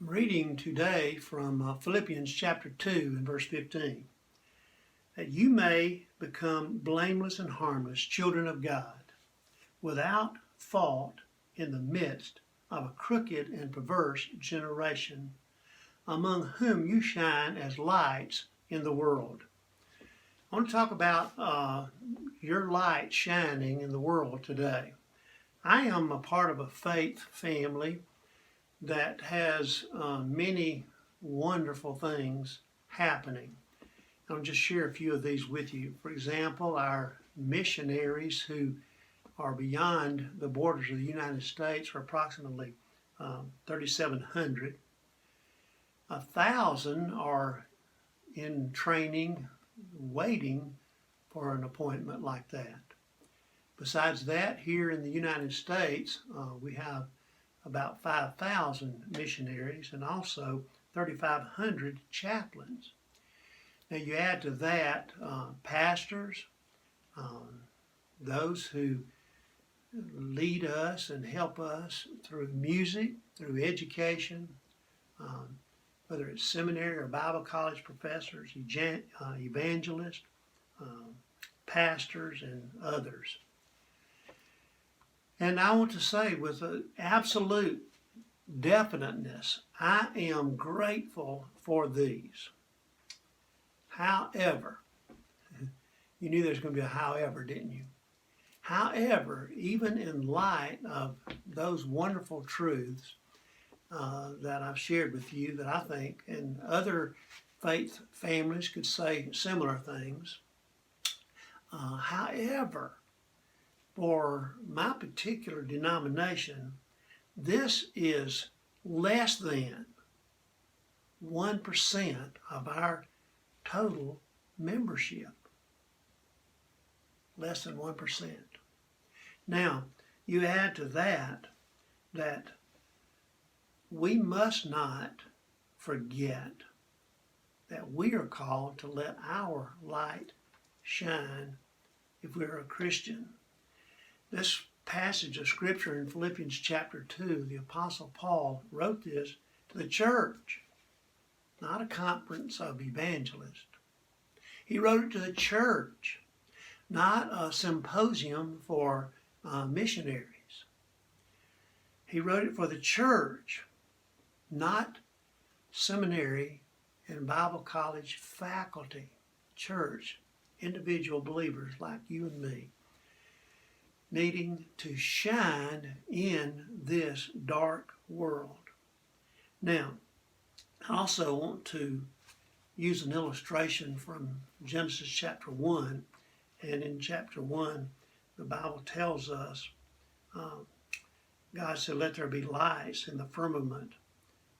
I'm reading today from Philippians chapter 2 and verse 15. That you may become blameless and harmless children of God, without fault in the midst of a crooked and perverse generation, among whom you shine as lights in the world. I want to talk about your light shining in the world today. I am a part of a faith family that has many wonderful things happening. I'll just share a few of these with you. For example, our missionaries who are beyond the borders of the United States are approximately 3,700. 1,000 are in training, waiting for an appointment like that. Besides that, here in the United States, we have about 5,000 missionaries and also 3,500 chaplains. Now you add to that pastors, those who lead us and help us through music, through education, whether it's seminary or Bible college professors, evangelists, pastors, and others. And I want to say with an absolute definiteness, I am grateful for these. However, you knew there's going to be a however, didn't you? However, even in light of those wonderful truths that I've shared with you that I think and other faith families could say similar things, however, for my particular denomination, this is less than 1% of our total membership. Less than 1%. Now, you add to that we must not forget that we are called to let our light shine if we're a Christian. This passage of Scripture in Philippians chapter 2, the Apostle Paul wrote this to the church, not a conference of evangelists. He wrote it to the church, not a symposium for missionaries. He wrote it for the church, not seminary and Bible college faculty. Church, individual believers like you and me, needing to shine in this dark world. Now, I also want to use an illustration from Genesis chapter 1. And in chapter 1, the Bible tells us, God said, let there be lights in the firmament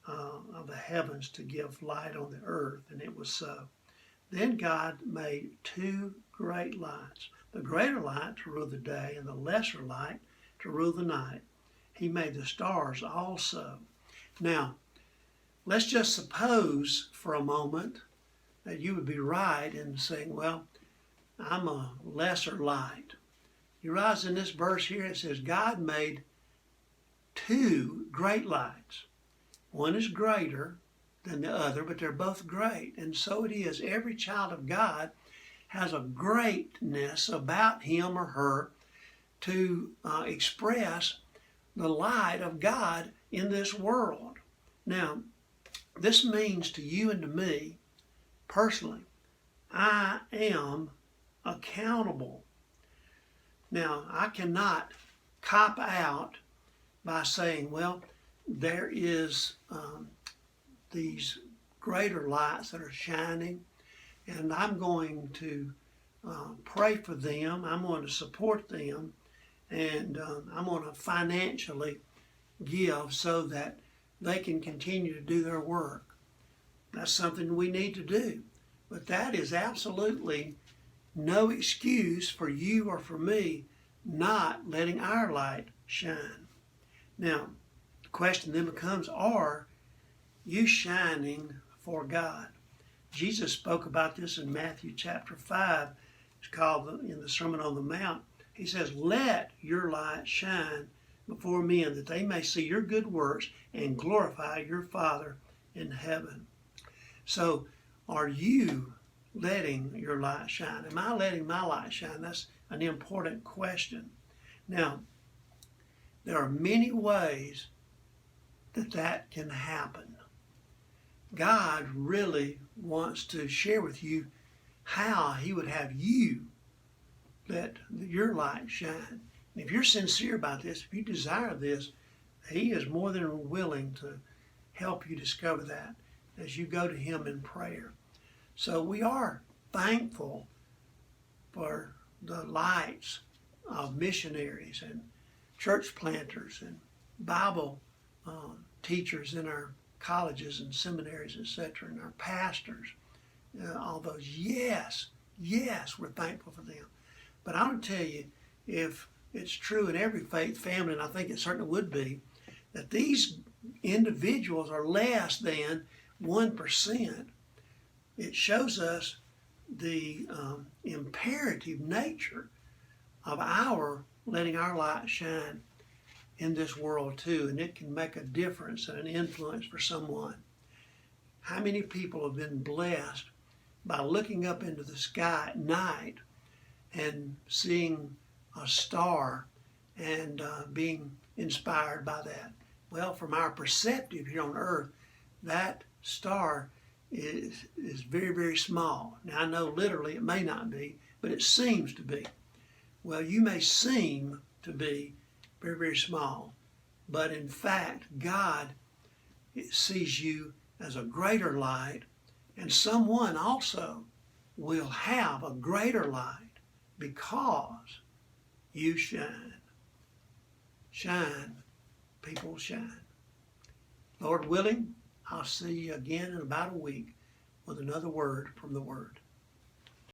of the heavens to give light on the earth. And it was so. Then God made two great lights. The greater light to rule the day and the lesser light to rule the night. He made the stars also. Now, let's just suppose for a moment that you would be right in saying, well, I'm a lesser light. You realize in this verse here it says God made two great lights. One is greater than the other, but they're both great. And so it is. Every child of God has a greatness about him or her to express the light of God in this world. Now, this means to you and to me, personally, I am accountable. Now, I cannot cop out by saying, well, there is these greater lights that are shining, and I'm going to pray for them. I'm going to support them, and I'm going to financially give so that they can continue to do their work. That's something we need to do. But that is absolutely no excuse for you or for me not letting our light shine. Now, the question then becomes, are you shining for God? Jesus spoke about this in Matthew chapter 5. It's called in the Sermon on the Mount. He says, let your light shine before men, that they may see your good works and glorify your Father in heaven. So, are you letting your light shine? Am I letting my light shine? That's an important question. Now, there are many ways that can happen. God really wants to share with you how he would have you let your light shine. And if you're sincere about this, if you desire this, he is more than willing to help you discover that as you go to him in prayer. So we are thankful for the lights of missionaries and church planters and Bible teachers in our colleges and seminaries, etc., and our pastors, all those. Yes, we're thankful for them. But I want to tell you, if it's true in every faith family, and I think it certainly would be, that these individuals are less than 1%, it shows us the imperative nature of our letting our light shine in this world too, and it can make a difference and an influence for someone. How many people have been blessed by looking up into the sky at night and seeing a star and being inspired by that? Well, from our perspective here on earth, that star is very, very small. Now, I know literally it may not be, but it seems to be. Well, you may seem to be very, very small, but in fact, God sees you as a greater light, and someone also will have a greater light because you shine. Shine, people, shine. Lord willing, I'll see you again in about a week with another word from the Word.